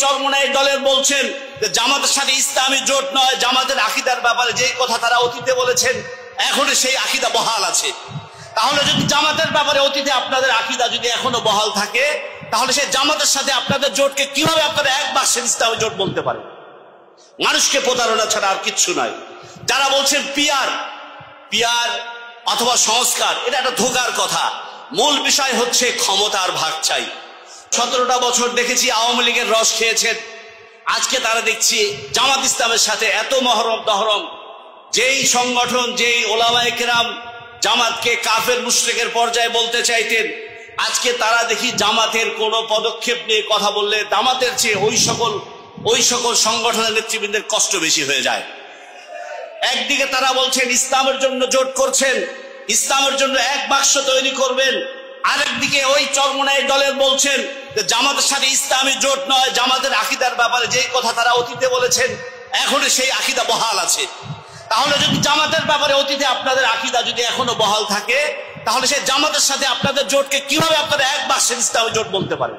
চরমোনাই দলের বলছেন যে জামাতের সাথে ইসলামী জোট নয়, জামাতের আকীদার ব্যাপারে যে কথা তারা অতীতে বলেছেন এখনো সেই আকীদা বহাল আছে। তাহলে যদি জামাতের ব্যাপারে অতীতে আপনাদের আকীদা যদি এখনো বহাল থাকে, তাহলে সেই জামাতের সাথে আপনাদের জোটকে কিভাবে আপনারা এক বাক্সের ইসলামী জোট বলতে পারেন? মানুষকে প্রতারণা ছাড়া আর কিচ্ছু নয়। যারা বলছেন পিয়ার অথবা সংস্কার, এটা একটা ধোঁকার কথা। মূল বিষয় হচ্ছে ক্ষমতার ভাগ চাই। 17টা বছর দেখেছি আওয়ামী লীগের রস খেয়েছেন, আজকে তারা দেখছি জামাত ইসলামের সাথে এত মহরম দহরম। যেই সংগঠন, যেই ওলামায়ে কেরাম জামাতকে কাফের মুশরিকের পর্যায়ে বলতে চাইতেন, আজকে তারা দেখি জামাতের কোনো পদক্ষেপ নিয়ে কথা বললে জামাতের চেয়ে ওই সকল সংগঠনের নেতৃবৃন্দের কষ্ট বেশি হয়ে যায়। একদিকে তারা বলছেন ইসলামের জন্য জোট করছেন, ইসলামের জন্য এক বাক্স তৈরি করবেন, আরেকদিকে ওই চরমোনাই দলের বলছেন যে জামাতের সাথে ইসলামী জোট নয়, জামাতের আকীদার ব্যাপারে যে কথা তারা অতীতে বলেছেন এখনো সেই আকীদা বহাল আছে। তাহলে যদি জামাতের ব্যাপারে অতীতে আপনাদের আকীদা যদি এখনো বহাল থাকে, তাহলে সেই জামাতের সাথে আপনাদের জোটকে কিভাবে আপনারা এক বাক্সের ইসলামী জোট বলতে পারেন?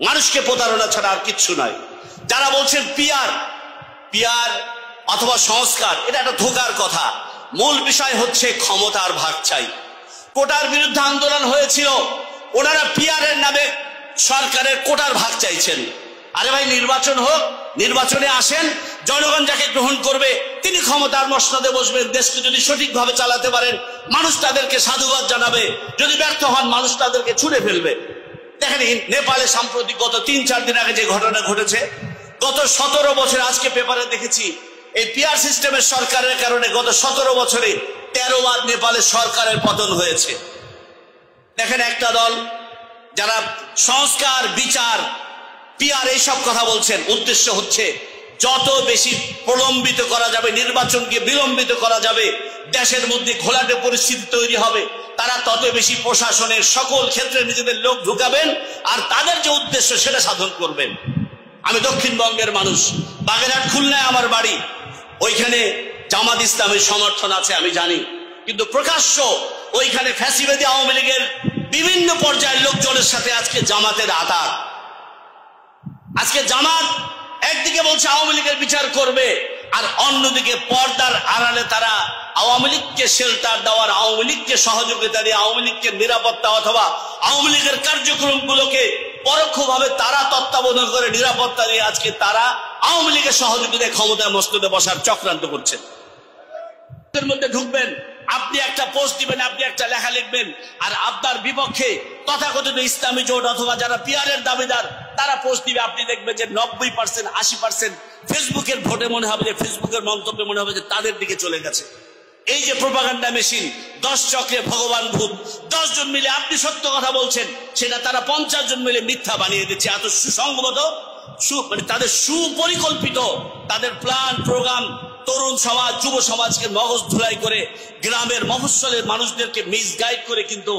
মানুষকে প্রতারণা ছাড়া আর কিচ্ছু নয়। যারা বলছেন পিয়ার অথবা সংস্কার, এটা একটা ধোঁকার কথা। মূল বিষয় হচ্ছে ক্ষমতার ভাগ চাই। কোটার বিরুদ্ধে আন্দোলন হয়েছিল, ওনারা পিয়ারের নামে সরকারের কোটার ভাগ চাইছেন। আরে ভাই, নির্বাচন হোক, নির্বাচনে আসেন, জনগণ যাকে গ্রহণ করবে তিনি ক্ষমতার মসনদে বসবেন। দেশকে যদি সঠিকভাবে চালাতে পারেন মানুষ তাদেরকে সাধুবাদ জানাবে, যদি ব্যর্থ হন মানুষ তাদেরকে ছুড়ে ফেলবে। দেখেন নেপালে সাম্প্রতিক গত 3-4 দিন আগে যে ঘটনা ঘটেছে, গত 17 বছর, আজকে পেপারে দেখেছি এই পিয়ার সিস্টেমের সরকারের কারণে গত 17 বছরে 13 বার নেপালের সরকারের পতন হয়েছে। দেখেন একটা দল যারা সংস্কার, বিচার, পিয়ার এইসব কথা বলছেন, উদ্দেশ্য হচ্ছে যত বেশি প্রলম্বিত করা যাবে, নির্বাচনকে বিলম্বিত করা যাবে, দেশের মধ্যে ঘোলাটে পরিস্থিতি তৈরি হবে, তারা তত বেশি প্রশাসনের সকল ক্ষেত্রে নিজেদের লোক ঢুকাবেন আর তাদের যে উদ্দেশ্য সেটা সাধন করবেন। আমি দক্ষিণবঙ্গের মানুষ, বাগেরহাট খুলনায় আমার বাড়ি, ওইখানে জামাত ইসলামের সমর্থন আছে আমি জানি, কিন্তু প্রকাশ্য ওইখানে ফ্যাসিবাদী আওয়ামী লীগের বিভিন্ন পর্যায়ের লোকজনের সাথে আজকে জামাতের আতাত। আজকে জামাত একদিকে বলছে আওয়ামী লীগের বিচার করবে, আর অন্যদিকে পর্দার আড়ালে তারা আওয়ামী লীগকে শেল্টার দেওয়ার, আওয়ামী লীগকে সহযোগিতা দিয়ে, আওয়ামী লীগকে নিরাপত্তা অথবা আওয়ামী লীগের কার্যক্রমগুলোকে পরোক্ষভাবে তারা তত্ত্বাবধান করে নিরাপত্তা দিয়ে আজকে তারা আওয়ামী লীগের সহযোগিতায় ক্ষমতায় মসনদে বসার চক্রান্ত করছেন। এর মধ্যে ঢুকবেন, আপনি একটা পোস্ট দিবেন, আপনি একটা লেখা লিখবেন, আর আপনার বিপক্ষে তথাকথিত ইসলামী জোট অথবা যারা পিয়ারের দাবিদার তারা পোস্ট দিবে, আপনি দেখবেন যে 90%, 80% ফেসবুকের ভোটে মনে হবে যে, ফেসবুকের মন্তব্যে মনে হবে যে তাদের দিকে চলে গেছে। এই যে প্রোপাগান্ডা মেশিন, 10 চক্রে ভগবান ভূত, 10 জন মিলে আপনি সত্য কথা বলছেন, সেটা তারা 50 জন মিলে মিথ্যা বানিয়ে দিচ্ছে। এত সুসংগত, মানে তাদের সুপরিকল্পিত, তাদের প্ল্যান প্রোগ্রাম তরুণ সমাজ, যুব সমাজকে মগজ ধুলাই করে, গ্রামের মফস্বলের মানুষদেরকে মিসগাইড করে কিন্তু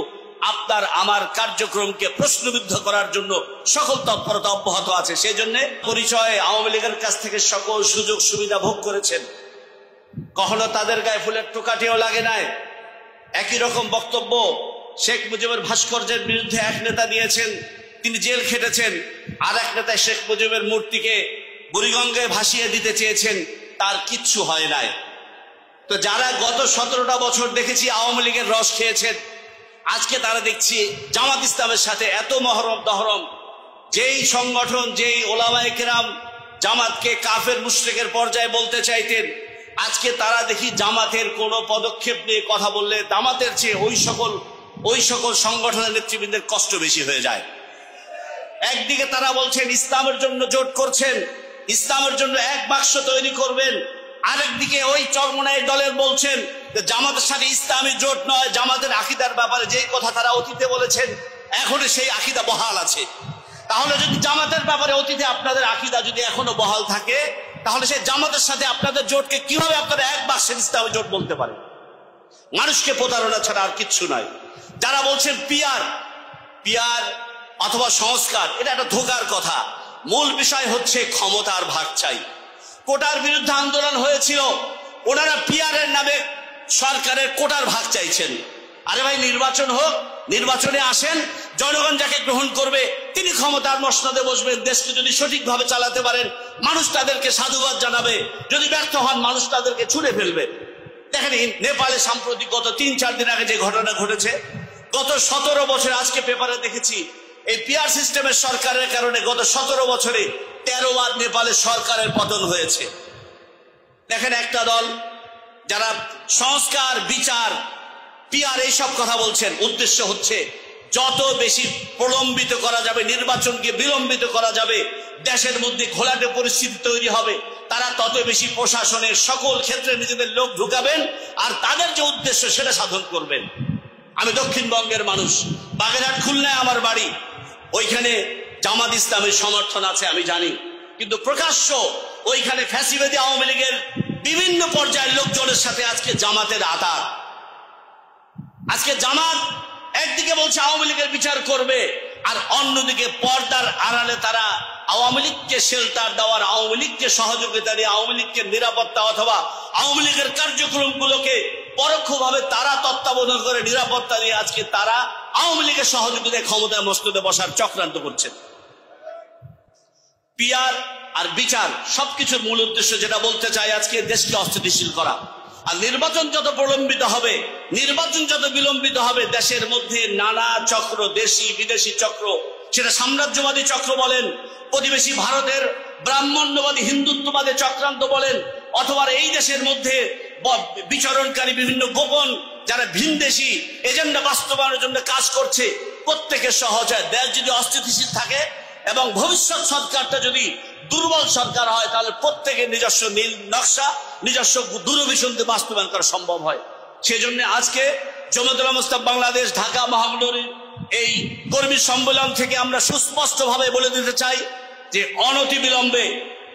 আপনার আমার কার্যক্রমকে প্রশ্নবিদ্ধ করার জন্য সকল তৎপরতা অব্যাহত আছে। সেই জন্য পরিচয় আওয়ামী লীগের কাছ থেকে সকল সুযোগ সুবিধা ভোগ করেছেন, কখনো তাদের গায়ে ফুলের টোকাটিও লাগে নাই। একই রকম বক্তব্য শেখ মুজিবের ভাস্কর্যের বিরুদ্ধে এক নেতা দিয়েছেন, তিনি জেল খেটেছেন, আর এক নেতা শেখ মুজিবের মূর্তিকে বুড়িগঙ্গায় ভাসিয়ে দিতে চেয়েছেন, তার কিচ্ছু হয় নাই। তো যারা গত 17টা বছর দেখেছি আওয়ামী লীগের রস খেয়েছেন, আজকে তারা দেখছি জামাত ইসলামের সাথে এত মহরম দহরম। যেই সংগঠন, যেই ওলামায়ে কেরাম জামাতকে কাফের মুশরিকের পর্যায়ে বলতে চাইতেন, আজকে তারা দেখি জামাতের কোনো পদক্ষেপ নিয়ে কথা বললে জামাতের চেয়ে ওই সকল সংগঠনের নেতৃবৃন্দের কষ্ট বেশি হয়ে যায়। একদিকে তারা বলছেন ইসলামের জন্য জোট করছেন, ইসলামের জন্য এক বাক্স তৈরি করবেন, আরেকদিকে ওই চরমোনাই দলের বলছেন যে জামাতের সাথে ইসলামী জোট নয়, জামাতের আকীদার ব্যাপারে যে কথা তারা অতীতে বলেছেন এখনো সেই আকীদা বহাল আছে। তাহলে যদি জামাতের ব্যাপারে অতীতে আপনাদের আকীদা যদি এখনো বহাল থাকে, তাহলে সেই জামাতের সাথে আপনাদের জোটকে কিভাবে আপনারা এক বাক্সের ইসলামী জোট বলতে পারেন? মানুষকে প্রতারণা ছাড়া আর কিচ্ছু নয়। যারা বলছেন পিয়ার অথবা সংস্কার, এটা একটা ধোঁকার কথা। মূল বিষয় হচ্ছে ক্ষমতার ভাগ চাই। কোটার বিরুদ্ধে আন্দোলন হয়েছিল, ওনারা পিয়ারের নামে সরকারের কোটার ভাগ চাইছেন। আরে ভাই, নির্বাচন হোক, নির্বাচনে আসেন, জনগণ যাকে গ্রহণ করবে তিনি ক্ষমতার মসনদে বসবেন। দেশকে যদি সঠিকভাবে চালাতে পারেন মানুষ তাদেরকে সাধুবাদ জানাবে, যদি ব্যর্থ হন মানুষ তাদেরকে ছুঁড়ে ফেলবে। দেখেন নেপালে সাম্প্রতিক গত 3-4 দিন আগে যে ঘটনা ঘটেছে, গত 17 বছর, আজকে পেপারে দেখেছি এই পিআর সিস্টেমের সরকারের কারণে গত 17 বছরে 13 বার নেপালের সরকারের পতন হয়েছে। দেখেন একটা দল যারা সংস্কার, বিচার, পিআর এইসব কথা বলছেন, উদ্দেশ্য হচ্ছে যত বেশি প্রলম্বিত করা যাবে, নির্বাচনকে বিলম্বিত করা যাবে, দেশের মধ্যে ঘোলাটে পরিস্থিতি তৈরি হবে, তারা তত বেশি প্রশাসনের সকল ক্ষেত্রে নিজেদের লোক ঢুকাবেন আর তাদের যে উদ্দেশ্য সেটা সাধন করবেন। আমি দক্ষিণবঙ্গের মানুষ, বাগেরহাট খুলনায় আমার বাড়ি, ওইখানে জামাত ইসলামের সমর্থন আছে আমি জানি, কিন্তু প্রকাশ্য ওইখানে ফ্যাসিবাদী আওয়ামী লীগের বিভিন্ন পর্যায়ের লোকজনের সাথে আজকে জামাতের আতাত। আজকে জামাত একদিকে বলছে আওয়ামী লীগের বিচার করবে আর অন্যদিকে পর্দার আড়ালে তারা আওয়ামী লীগকে শেল্টার দেওয়ার, আওয়ামী লীগকে সহযোগিতা দিয়ে, আওয়ামী লীগকে নিরাপত্তা অথবা আওয়ামী লীগের কার্যক্রমগুলোকে পরোক্ষভাবে তারা তত্ত্বাবধান করে নিরাপত্তা দিয়ে আজকে তারা আওয়ামী লীগের সহযোগিতায় ক্ষমতায় মসনদে বসার চক্রান্ত করছেন। পিআর আর বিচার সবকিছুর মূল উদ্দেশ্য যেটা বলতে চাই আজকে দেশকে অস্থিতিশীল করা। আর নির্বাচন যত প্রলম্বিত হবে, নির্বাচন যত বিলম্বিত হবে, দেশের মধ্যে নানা চক্র, দেশি বিদেশি চক্র, সেটা সাম্রাজ্যবাদী চক্র বলেন, প্রতিবেশী ভারতের ব্রাহ্মণ্যবাদী হিন্দুত্ববাদী চক্রান্ত বলেন, অথবা এই দেশের মধ্যে বিচরণকারী বিভিন্ন গোপন যারা ভিনদেশী এজেন্ডা বাস্তবায়নের জন্য কাজ করছে, প্রত্যেকের সহজ হয়। দেশ যদি অস্থিতিশীল থাকে এবং ভবিষ্যৎ সরকারটা যদি দুর্বল সরকার হয় তাহলে প্রত্যেকের নিজস্ব নীল নকশা, নিজস্ব দূরভিসন্ধি বাস্তবায়ন করা সম্ভব হয়। সেজন্য আজকে জমাতুল মুস্তাফ বাংলাদেশ ঢাকা মহানগরীর এই কর্মী সম্মেলন থেকে আমরা সুস্পষ্টভাবে বলে দিতে চাই যে অনতিবিলম্বে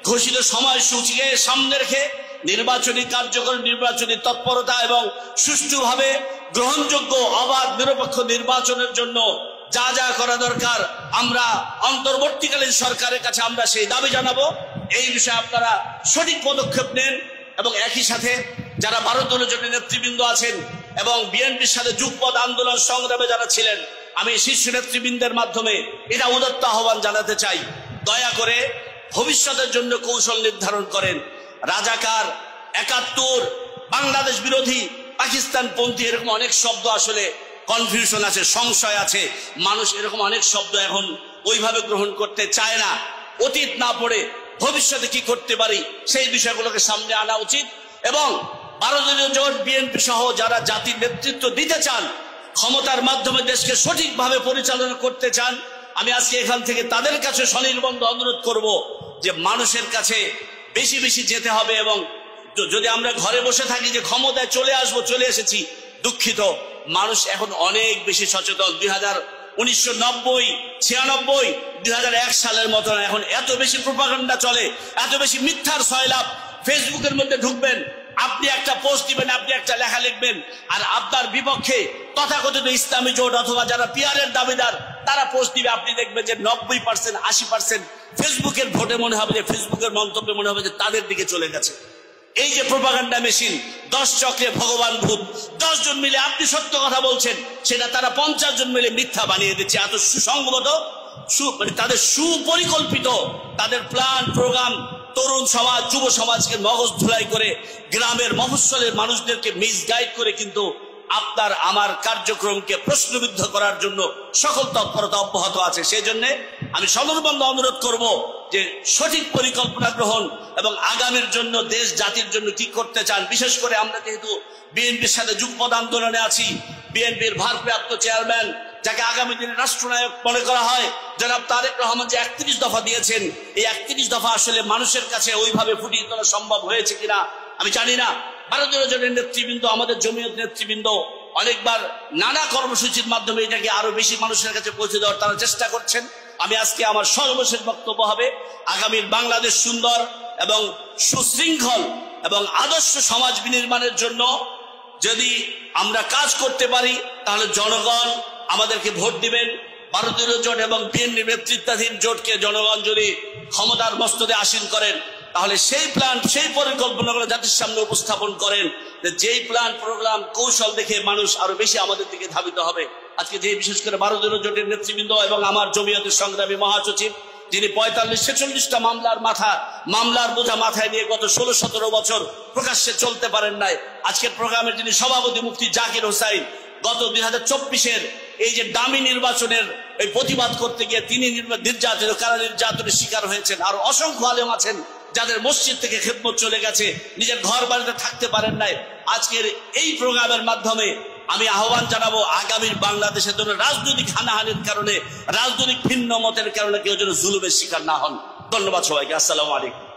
ঘোষিত সময়সূচিকে সামনে রেখে নির্বাচনী কার্যক্রম, নির্বাচনী তৎপরতা এবং সুষ্ঠুভাবে গ্রহণযোগ্য অবাধ নিরপেক্ষ নির্বাচনের জন্য যা যা করা দরকার আমরা অন্তর্বর্তীকালীন সরকারের কাছে আমরা সেই দাবি জানাবো। এই বিষয়ে আপনারা সঠিক পদক্ষেপ নেন এবং একই সাথে যারা ভারতীয় জোটের নেতৃবৃন্দ আছেন এবং বিএনপির সাথে যুগপৎ আন্দোলন সংগ্রামে যারা ছিলেন, আমি শীর্ষ নেতৃবৃন্দের মাধ্যমে এটা উদাত্ত আহ্বান জানাতে চাই, দয়া করে ভবিষ্যতের জন্য কৌশল নির্ধারণ করেন। রাজাকার, 71, বাংলাদেশ বিরোধী, পাকিস্তান পন্থী, এরকম অনেক শব্দ আসলে কনফিউশন আছে, সংশয় আছে, মানুষ এরকম অনেক শব্দ এখন ওইভাবে গ্রহণ করতে চায় না। অতীত না পড়ে ভবিষ্যতে কি করতে পারি সেই বিষয়গুলোকে সামনে আনা উচিত এবং ভারতীয় জোট, বিএনপি সহ যারা জাতির নেতৃত্ব দিতে চান, ক্ষমতার মাধ্যমে দেশকে সঠিকভাবে পরিচালনা করতে চান, আমি আজকে এখান থেকে তাদের কাছে স্বনির্বন্ধ অনুরোধ করব যে মানুষের কাছে বেশি বেশি যেতে হবে এবং যদি আমরা ঘরে বসে থাকি যে ক্ষমতায় চলে আসবো, চলে এসেছি, দুঃখিত, মানুষ এখন অনেক বেশি সচেতন। 1990, 96, 2001 সালের মতন এখন এত বেশি প্রোপাগান্ডা চলে, এত বেশি মিথ্যার সয়লাভ। ফেসবুকের মধ্যে ঢুকবেন, আপনি একটা পোস্ট দিবেন, আপনি একটা লেখা লিখবেন, আর আপনার বিপক্ষে তথাকথিত ইসলামী জোট অথবা যারা পিআরের দাবিদার তারা পোস্ট দিবে, আপনি দেখবেন যে 90%, 80% ফেসবুকের ভোটে মনে হবে যে, ফেসবুকের মন্তব্যে মনে হবে যে তাদের দিকে চলে গেছে। এই যে প্রোপাগান্ডা মেশিন, 10 চক্রে ভগবান ভূত, 10 জন মিলে আপনি সত্য কথা বলছেন, সেটা তারা 50 জন মিলে মিথ্যা বানিয়ে দিচ্ছে। এত সুসংগত, মানে তাদের সুপরিকল্পিত, তাদের প্ল্যান প্রোগ্রাম তরুণ সমাজ, যুব সমাজকে মগজ ধুলাই করে, গ্রামের মফস্বলের মানুষদেরকে মিসগাইড করে কিন্তু আপনার আমার কার্যক্রমকে প্রশ্নবিদ্ধ করার জন্য সকল তৎপরতা অব্যাহত আছে। সেই জন্য আমি সদর্বন্ধ অনুরোধ করব যে সঠিক পরিকল্পনা গ্রহণ এবং আগামীর জন্য দেশ জাতির জন্য কি করতে চান। বিশেষ করে আমরা যেহেতু বিএনপির সাথে যুগপৎ আন্দোলনে আছি, বিএনপির ভারপ্রাপ্ত চেয়ারম্যান যাকে আগামী দিনে রাষ্ট্রনায়ক মনে করা হয়, জনাব তারেক রহমান যে 31 দফা দিয়েছেন, এই 31 দফা আসলে মানুষের কাছে ওইভাবে ফুটিয়ে তোলা সম্ভব হয়েছে কিনা আমি জানি না। ভারতীয় জনের নেতৃবৃন্দ, আমাদের জমিয়ত নেতৃবৃন্দ অনেকবার নানা কর্মসূচির মাধ্যমে এটাকে আরো বেশি মানুষের কাছে পৌঁছে দেওয়ার তারা চেষ্টা করছেন। আমি আজকে আমার সর্বশেষ বক্তব্য হবে, আগামীর বাংলাদেশ সুন্দর এবং সুশৃঙ্খল এবং আদর্শ সমাজ বিনির্মাণের জন্য যদি আমরা কাজ করতে পারি তাহলে জনগণ আমাদেরকে ভোট দিবেন। ভারতীয় জোট এবং বিএনপি নেতৃত্বাধীন জোটকে জনগণ যদি ক্ষমতার মস্তদে আসীন করেন তাহলে সেই প্ল্যান, সেই পরিকল্পনাগুলো জাতির সামনে উপস্থাপন করেন, যেই প্ল্যান প্রোগ্রাম কৌশল দেখে মানুষ আরো বেশি আমাদের দিকে ধাবিত হবে। আজকে যে বিশেষ করে 12 দলীয় জোটের নেতৃবৃন্দ এবং আমার জমিয়তের সংগ্রামী মহাসচিব, যিনি 45-46টা মামলার বোঝা মাথায় নিয়ে গত 16-17 বছর প্রকাশ্যে চলতে পারেন নাই। আজকের প্রোগ্রামের যিনি সভাপতি মুফতি জাকির হোসাইন, গত 2024-এর এই যে দামি নির্বাচনের এই প্রতিবাদ করতে গিয়ে তিনি নির্যাতিত, কারা নির্যাতনের শিকার হয়েছেন। আর অসংখ্য আলেম আছেন যাদের মসজিদ থেকে খেদমত চলে গেছে, নিজের ঘর বাড়িতে থাকতে পারেন নাই। আজকের এই প্রোগ্রামের মাধ্যমে আমি আহ্বান জানাবো, আগামীর বাংলাদেশের জন্য রাজনৈতিক হানাহানির কারণে, রাজনৈতিক ভিন্ন মতের কারণে কেউ যেন জুলুমের শিকার না হন। ধন্যবাদ সবাইকে। আসসালামু আলাইকুম।